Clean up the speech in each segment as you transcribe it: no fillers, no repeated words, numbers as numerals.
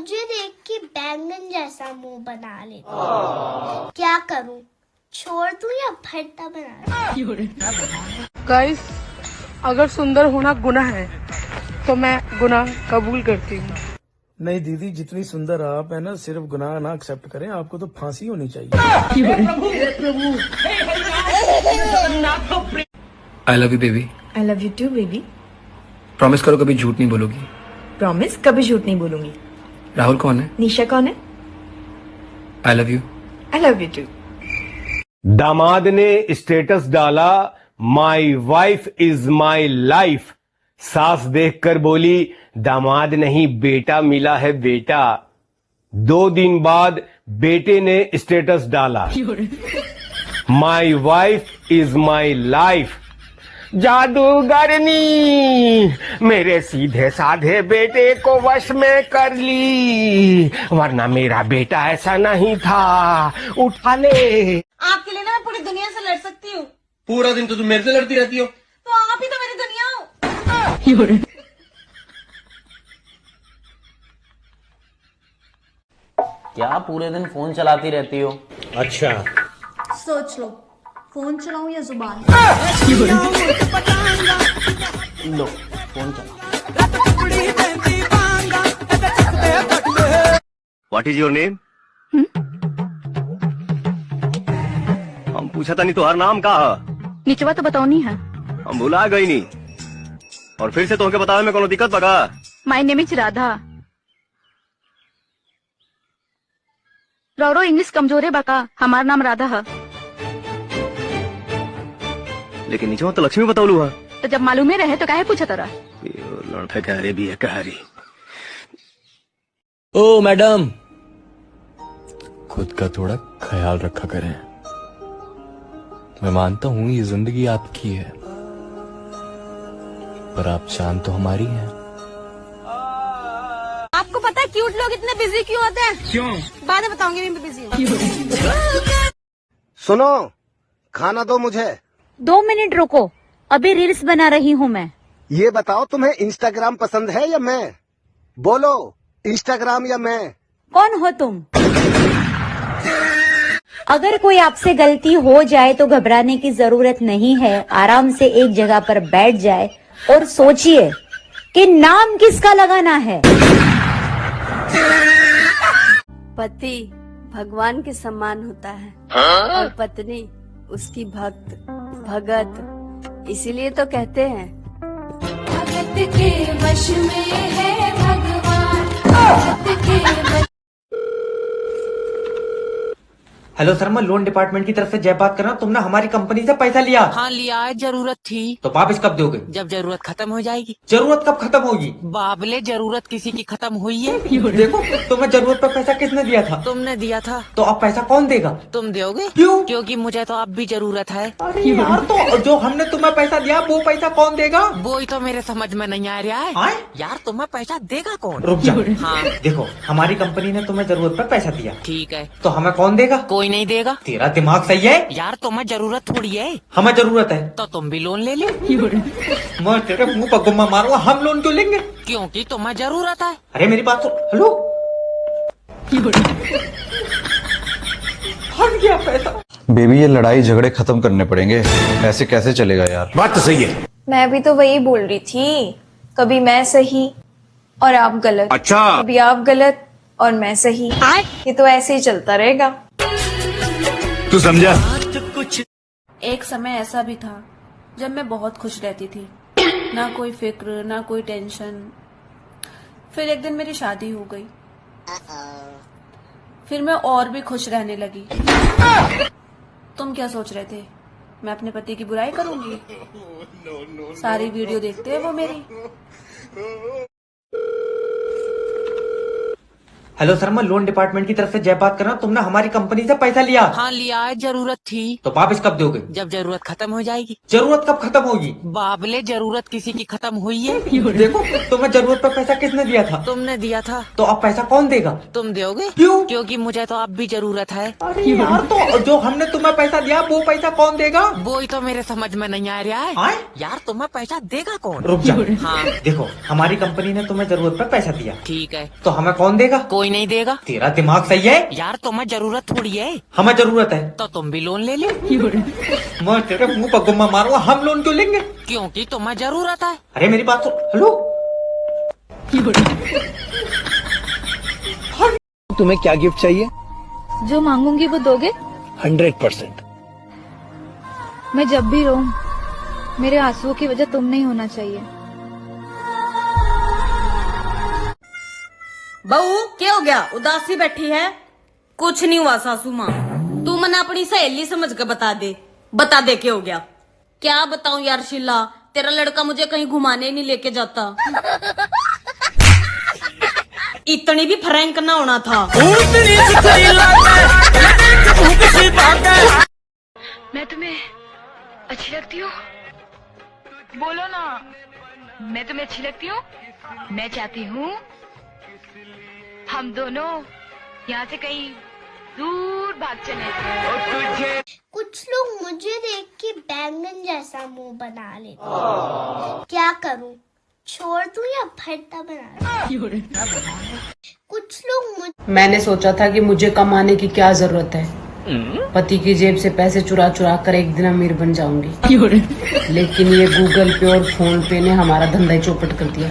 मुझे देख के बैंगन जैसा मुंह बना लेती है। क्या करूं? छोड़ दूं या भरता बना दूं? गाइस, अगर सुंदर होना गुनाह है तो मैं गुनाह कबूल करती हूँ। नहीं दीदी, जितनी सुंदर आप है ना, सिर्फ गुनाह ना एक्सेप्ट करें, आपको तो फांसी होनी चाहिए। I love you baby. I love you too baby. Promise करो कभी झूठ नहीं बोलोगी। प्रॉमिस, कभी झूठ नहीं बोलूंगी। राहुल कौन है? निशा कौन है? I love you. I love you too. दामाद ने स्टेटस डाला, my wife is my life. सास देखकर बोली, दामाद नहीं बेटा मिला है बेटा। 2 दिन बाद बेटे ने स्टेटस डाला, my wife is my life. जादूगरनी मेरे सीधे साधे बेटे को वश में कर ली, वरना मेरा बेटा ऐसा नहीं था। उठा ले। आपके लिए ना मैं पूरी दुनिया से लड़ सकती हूँ। पूरा दिन तो तुम मेरे से लड़ती रहती हो। तो आप ही तो मेरी दुनिया हो। क्या पूरे दिन फोन चलाती रहती हो? अच्छा, सोच लो, फोन चलाऊं या जुबान? लो फोन चला। What is your name? हम पूछा था नहीं तो हर नाम का निचवा तो बताओ नहीं है। हम भुला गई नहीं, और फिर से तो बतावे में कोनो दिक्कत बगा। My name is Radha. Roro English कमजोर है बका, हमारा नाम राधा है। लेकिन नीचे तो लक्ष्मी बताऊलू है। तो जब मालूम ही रहे तो काहे पूछा तरा? लड़का कह रहे भी है कहारी। ओ मैडम, खुद का थोड़ा ख्याल रखा करें। मैं मानता हूँ ये जिंदगी आपकी है, पर आप जान तो हमारी हैं। आपको पता है क्यूट लोग इतने बिजी क्यों होते हैं? क्यों? बाद में बताऊंगी, मैं बिजी हूँ। सुनो, खाना दो मुझे। 2 मिनट रुको, अभी रील्स बना रही हूँ मैं। ये बताओ, तुम्हें इंस्टाग्राम पसंद है या मैं? बोलो, इंस्टाग्राम या मैं? कौन हो तुम? अगर कोई आपसे गलती हो जाए तो घबराने की जरूरत नहीं है। आराम से एक जगह पर बैठ जाए और सोचिए कि नाम किसका लगाना है। पति भगवान के समान होता है और पत्नी उसकी भक्त भगत। इसीलिए तो कहते हैं, भगत के वश में है भगवान, भगत के वश। हेलो सर, मैं लोन डिपार्टमेंट की तरफ से जय बात कर रहा हूँ। तुमने हमारी कंपनी से पैसा लिया? हाँ लिया है, जरूरत थी। तो वापस कब दोगे? जब जरूरत खत्म हो जाएगी। जरूरत कब खत्म होगी? बाबले, जरूरत किसी की खत्म हुई है। देखो, तुम्हें जरूरत पर पैसा किसने दिया था? तुमने दिया था। तो अब पैसा कौन देगा? तुम दोगे। क्यों? क्योंकि मुझे तो अब भी जरूरत है। अरे यार, तो जो हमने तुम्हें पैसा दिया वो पैसा कौन देगा? वो ही तो मेरे समझ में नहीं आ रहा है। आए? यार तुम्हें पैसा देगा कौन? रुक जा। हाँ देखो, हमारी कंपनी ने तुम्हें जरूरत पर पैसा दिया, ठीक है, तो हमें कौन देगा? कोई नहीं देगा। तेरा दिमाग सही है? यार तुम्हें जरूरत थोड़ी है। हमें जरूरत है तो तुम भी लोन ले लो। मैं तेरे मुंह पर गुम्मा मारूंगा। हम लोन क्यों लेंगे? क्योंकि तुम्हें जरूरत है। अरे मेरी बात सुन। हेलो, फट गया पैसा। बेबी, ये लड़ाई झगड़े खत्म करने पड़ेंगे, ऐसे कैसे चलेगा यार? बात तो सही है। मैं भी तो वही बोल रही थी, कभी मैं सही और आप गलत। अच्छा, कभी आप गलत और मैं सही। ये तो ऐसे ही चलता रहेगा। तू समझा? एक समय ऐसा भी था जब मैं बहुत खुश रहती थी, ना कोई फिक्र ना कोई टेंशन। फिर एक दिन मेरी शादी हो गई, फिर मैं और भी खुश रहने लगी। तुम क्या सोच रहे थे, मैं अपने पति की बुराई करूंगी? सारी वीडियो देखते हैं वो मेरी। हेलो सर, मैं लोन डिपार्टमेंट की तरफ से जय बात कर रहा हूँ। तुमने हमारी कंपनी से पैसा लिया। हाँ लिया है, जरूरत थी। तो वापिस कब दोगे? जब जरूरत खत्म हो जाएगी। जरूरत कब खत्म होगी? बाबले, जरूरत किसी की खत्म हुई है। देखो, तुम्हें जरूरत पर पैसा किसने दिया था? तुमने दिया था। तो अब पैसा कौन देगा? तुम दोगे। क्यों? क्योंकि मुझे तो अब भी जरूरत है। अरे यार, तो जो हमने तुम्हें पैसा दिया वो पैसा कौन देगा? वो ही तो मेरे समझ में नहीं आ रहा है। यार तुम्हें पैसा देगा कौन? रुक जा। हाँ देखो, हमारी कंपनी ने तुम्हें जरूरत पर पैसा दिया। ठीक है, तो हमें कौन देगा? कोई नहीं देगा। तेरा दिमाग सही है? यार तुम्हें जरूरत थोड़ी है। हमें जरूरत है तो तुम भी लोन ले लो। मैं तेरे मुंह पर गुम्मा मारूंगा। हम लोन क्यों लेंगे? क्योंकि तुम्हें जरूरत है। अरे मेरी बात सुन। हेलो, तुम्हें क्या गिफ्ट चाहिए? जो मांगूंगी वो दोगे? 100%। मैं जब भी रोऊं, मेरे आंसुओं की वजह तुम नहीं होना चाहिए। बहू क्या हो गया, उदासी बैठी है? कुछ नहीं हुआ सासू माँ, तू मना अपनी सहेली समझ के बता दे क्या हो गया। क्या बताऊं यार शीला, तेरा लड़का मुझे कहीं घुमाने नहीं लेके जाता। इतनी भी फ्रैंक ना होना था। मैं तुम्हें अच्छी लगती हूँ? बोलो ना, मैं तुम्हें अच्छी लगती हूँ? मैं चाहती हूँ हम दोनों यहाँ से कहीं दूर भाग चले। कुछ लोग मुझे देख के बैंगन जैसा मुंह बना लेते हैं। क्या करूं, छोड़ दूं या भरता बना दूं? कुछ लोग मैंने सोचा था कि मुझे कमाने की क्या जरूरत है, पति की जेब से पैसे चुरा चुरा कर एक दिन अमीर बन जाऊंगी। लेकिन ये गूगल पे और फोन पे ने हमारा धंधा ही चौपट कर दिया।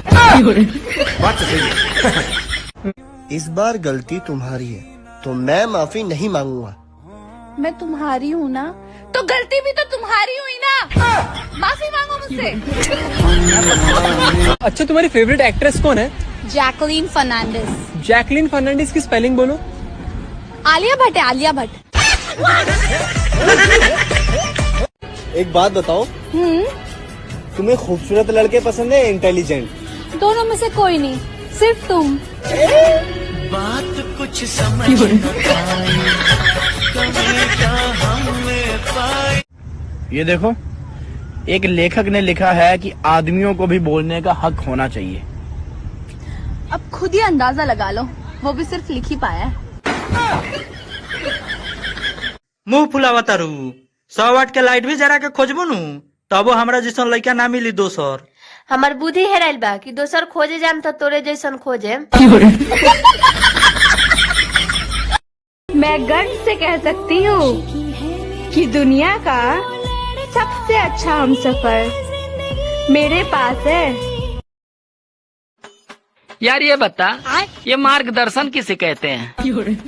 इस बार गलती तुम्हारी है तो मैं माफी नहीं मांगूंगा। मैं तुम्हारी हूँ ना, तो गलती भी तो तुम्हारी हुई ना। माफी मांगो मुझसे। अच्छा, तुम्हारी फेवरेट एक्ट्रेस कौन है? जैकलीन फर्नांडिस। जैकलीन फर्नांडिस की स्पेलिंग बोलो। आलिया भट्ट है, आलिया भट्ट। एक बात बताओ, तुम्हें खूबसूरत लड़के पसंद है इंटेलिजेंट? दोनों में से कोई नहीं, सिर्फ तुम। बात कुछ समझ न पाई, कभी क्या हमने पाई। ये देखो, एक लेखक ने लिखा है कि आदमियों को भी बोलने का हक होना चाहिए। अब खुद ही अंदाजा लगा लो, वो भी सिर्फ लिख ही पाया है। मुंह फुलावा तारू, 100 वाट के लाइट भी जरा के खोजबो नु, तबो हमरा जैसन लड़का ना मिली दोसर। हमार बुद्धि हेराइल बा कि दोसर खोजे जाम तो तोरे जैसन खोजे। मैं गर्व से कह सकती हूँ कि दुनिया का सबसे अच्छा हमसफर मेरे पास है। यार ये बता, ये मार्गदर्शन किसे कहते हैं?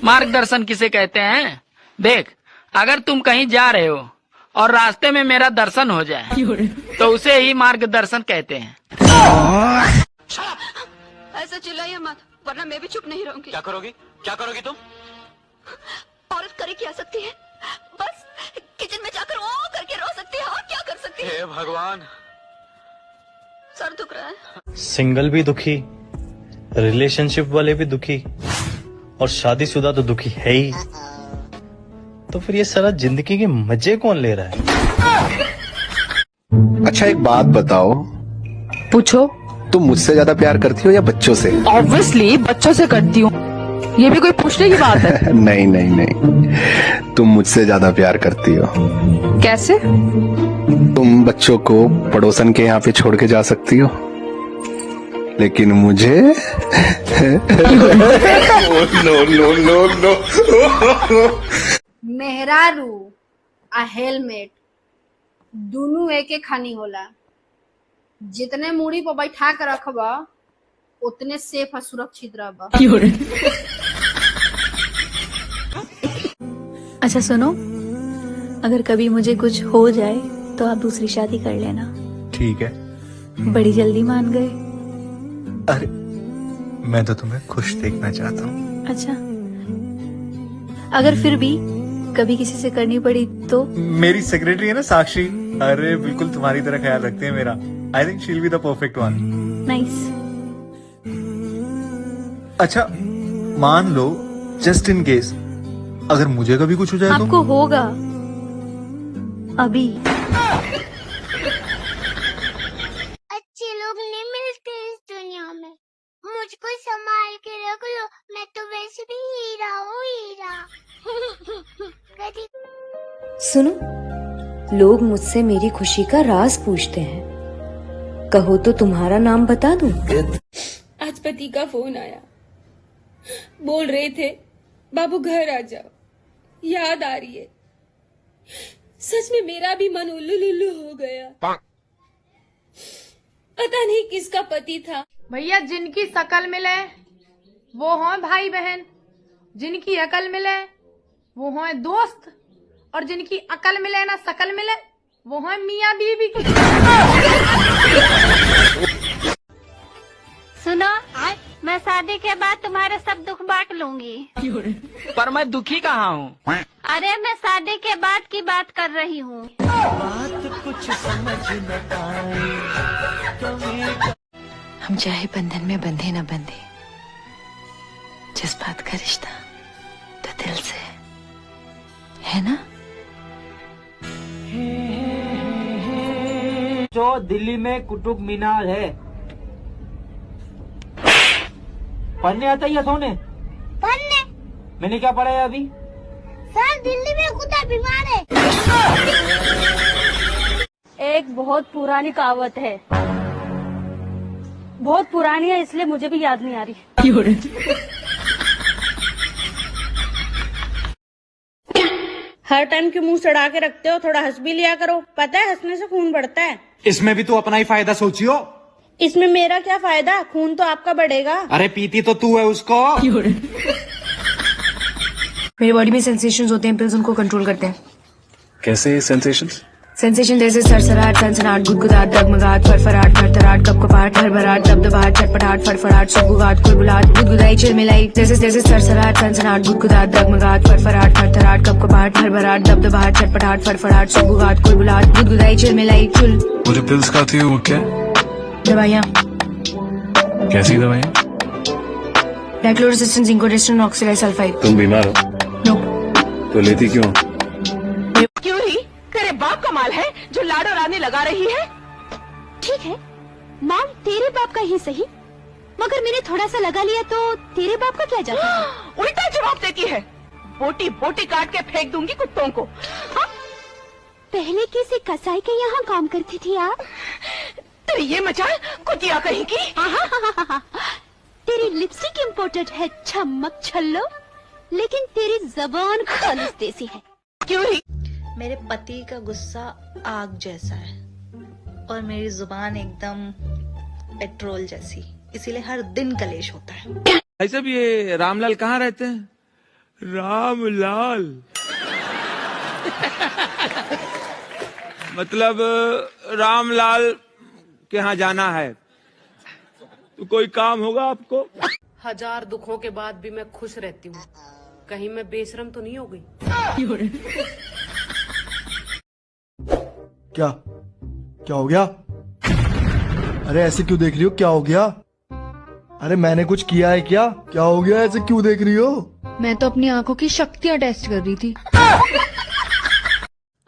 मार्गदर्शन किसे कहते हैं? देख, अगर तुम कहीं जा रहे हो और रास्ते में मेरा दर्शन हो जाए तो उसे ही मार्गदर्शन कहते हैं। ऐसा चिल्लाइए मत, वरना मैं भी चुप नहीं रहूंगी। क्या करोगी? क्या करोगी तुम? औरत करे क्या सकती है? बस किचन में जाकर ओ करके रो सकती है, और क्या कर सकती है? हे भगवान, सर दुख रहा है। सिंगल भी दुखी, रिलेशनशिप वाले भी दुखी, और शादीशुदा तो दुखी है ही। तो फिर ये सारा जिंदगी के मजे कौन ले रहा है? अच्छा, एक बात बताओ। पूछो। तुम मुझसे ज्यादा प्यार करती हो या बच्चों से? ऑब्वियसली बच्चों से करती हूँ, ये भी कोई पूछने की बात है? नहीं नहीं नहीं, तुम मुझसे ज्यादा प्यार करती हो। कैसे? तुम बच्चों को पड़ोसन के यहाँ पे छोड़ के जा सकती हो, लेकिन मुझे नो नो नो नो। मेहरारू आ हेलमेट दोनों एके खानी होला। जितने मूड़ी पर बैठा के रखबा उतने सेफ और सुरक्षित रहबा। अच्छा सुनो, अगर कभी मुझे कुछ हो जाए तो आप दूसरी शादी कर लेना। ठीक है। बड़ी जल्दी मान गए। अरे मैं तो तुम्हें खुश देखना चाहता हूँ। अच्छा, अगर फिर भी कभी किसी से करनी पड़ी तो? मेरी सेक्रेटरी है ना साक्षी, अरे बिल्कुल तुम्हारी तरह ख्याल रखते हैं मेरा। I think she will be the perfect one. Nice. अच्छा, मान लो जस्ट इन केस अगर मुझे कभी कुछ हो जाए तो? आपको होगा अभी। अच्छे लोग नहीं मिलते इस दुनिया में, मुझको संभाल के रख लो, मैं तो वैसे भी हीरा हूँ, हीरा। कभी सुनो, लोग मुझसे मेरी खुशी का राज पूछते हैं, कहो तो तुम्हारा नाम बता दूं? आज पति का फोन आया, बोल रहे थे बाबू घर आ जाओ, याद आ रही है। सच में मेरा भी मन उल्लू लुल्लू हो गया। पता नहीं किसका पति था। भैया जिनकी शकल मिले वो हों भाई बहन, जिनकी अकल मिले वो हों दोस्त, और जिनकी अकल मिले ना शकल मिले वो हों मियाँ बीवी। सुनो, मैं शादी के बाद तुम्हारे सब दुख बांट लूंगी। पर मैं दुखी कहाँ हूँ? अरे मैं शादी के बाद की बात कर रही हूँ। बात कुछ समझ न आए। हम चाहे बंधन में बंधे न बंधे, जज्बात का रिश्ता तो दिल से है ना। जो दिल्ली में कुतुब मीनार है, पढ़ने आता ही है सोने? पढ़ने? मैंने क्या पढ़ा है अभी? सर दिल्ली में कुत्ता बीमार है। एक बहुत पुरानी कहावत है, बहुत पुरानी है इसलिए मुझे भी याद नहीं आ रही। हर टाइम क्यों मुंह सड़ा के रखते हो, थोड़ा हंस भी लिया करो, पता है हंसने से खून बढ़ता है। इसमें भी तू अपना ही फायदा सोचियो। इसमें मेरा क्या फायदा, खून तो आपका बढ़ेगा। अरे पीती तो तू है उसको। मेरी बॉडी में सेंसेशंस होते हैं, पिल्स उनको कंट्रोल करते हैं। कैसे सेंसेशंस? सेंसेशन जैसे सरसराहट, सनसनाहट, गुदगुदाहट, डगमगाहट, फरफराहट, थरथराहट, कपकपाहट, हड़बड़ाहट, दबदबाहट, छटपटाहट, फड़फड़ाहट, सुगबुगाहट, कुलबुलाहट, गुदगुदाई, चिलमिलाई। जैसे जैसे सरसराहट, सनसनाहट, गुदगुदाहट, डगमगाहट, फरफराहट, थरथराहट, कपकपाहट, हड़बड़ाहट, दबदबाहट, छटपटाहट, फड़फड़ाहट, सुगबुगाहट, कुलबुलाहट, गुदगुदाई, चिलमिलाई, चुल। वो जो पिल्स खाती है वो क्या? दवाइयाँ। कैसी दवाइयाँ? डाइक्लोरोसिस्टिन, जिंकोडेस्टिन, ऑक्सैलाइसल्फाइड। तुम बीमार हो? नो। तो लेती क्यों? क्यों ही? तेरे बाप का माल है जो लाडो रानी लगा रही है। ठीक है, माल तेरे बाप का ही सही, मगर मैंने थोड़ा सा लगा लिया तो तेरे बाप का क्या जाता है? उल्टा जवाब देती है, बोटी बोटी काट के फेंक दूंगी कुत्तों को। हाँ? पहले किसी कसाई के यहाँ काम करती थी आप? तेरी ये मचाल कुतिया कहीं की। तेरी लिपस्टिक इम्पोर्टेड है छमक छल्लो, लेकिन तेरी जबान खालिस देसी है। क्यों ही? मेरे पति का गुस्सा आग जैसा है और मेरी जुबान एकदम पेट्रोल जैसी, इसीलिए हर दिन कलेश होता है। ऐसे भी ये रामलाल कहाँ रहते हैं? रामलाल मतलब रामलाल के यहाँ जाना है, तो कोई काम होगा आपको? हजार दुखों के बाद भी मैं खुश रहती हूँ, कहीं मैं बेशरम तो नहीं हो गई? क्या क्या हो गया? अरे ऐसे क्यों देख रही हो, क्या हो गया? अरे मैंने कुछ किया है क्या? क्या हो गया, ऐसे क्यों देख रही हो? मैं तो अपनी आंखों की शक्तियाँ टेस्ट कर रही थी।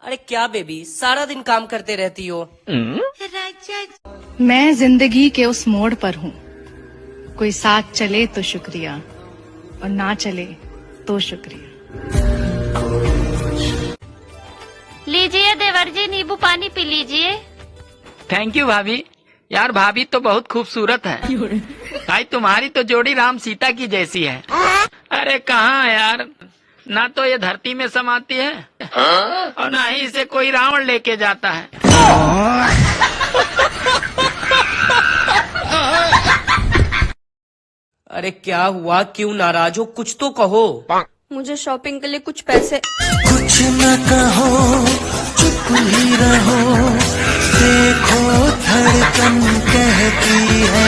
अरे क्या बेबी, सारा दिन काम करते रहती हो? मैं जिंदगी के उस मोड़ पर हूँ, कोई साथ चले तो शुक्रिया और ना चले तो शुक्रिया। लीजिए देवर जी, नींबू पानी पी लीजिए। थैंक यू भाभी। यार भाभी तो बहुत खूबसूरत है भाई, तुम्हारी तो जोड़ी राम सीता की जैसी है। अरे कहाँ यार, ना तो ये धरती में समाती है और ना ही इसे कोई रावण लेके जाता है। अरे क्या हुआ, क्यों नाराज हो, कुछ तो कहो। मुझे शॉपिंग के लिए कुछ पैसे। कुछ न कहो, चुप ही रहो, देखो धड़कन कहती है